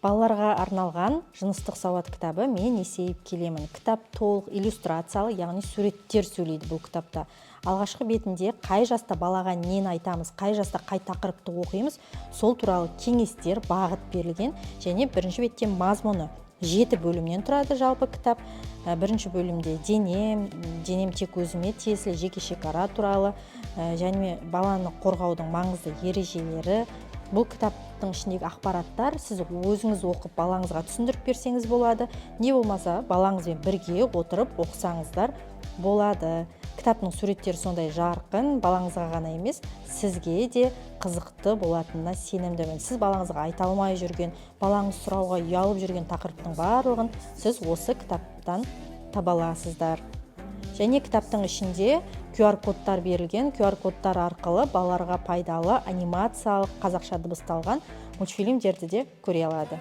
Балаларға арналған жыныстық сауат кітабы мен есейіп келемін. Кітап толық иллюстрациялы, яғни суреттер сөйлейді бұл кітапта. Алғашқы бетінде қай жаста балаға нені айтамыз, қай жаста қай тақырыпты оқимыз, сол туралы кеңестер, бағыт берілген, және бірінші бетте мазмұны 7 бөлімнен тұрады жалпы кітап. Бірінші бөлімде денем тек өзіме тиесілі, жеке шекара туралы, және баланы қорғаудың маңызды ережелері. Бұл кітаптың ішіндегі ақпараттар сіз өзіңіз оқып балаңызға түсіндіріп берсеңіз болады, не болмаса балаңызбен бірге отырып оқысаңыздар болады. Кітаптың суреттері сондай жарқын, балаңызға ғана емес, сізге де қызықты болатынына сенімдімін. Сіз балаңызға айта алмай жүрген, балаңыз сұрауға ұялып жүрген тақырыптың барлығын сіз осы кітаптан таба аласыздар. Және кітаптың ішінде QR-кодтар берілген, QR-кодтар арқылы балаларға пайдалы анимациялық қазақша дыбысталған мультфильмдерді де көре алады.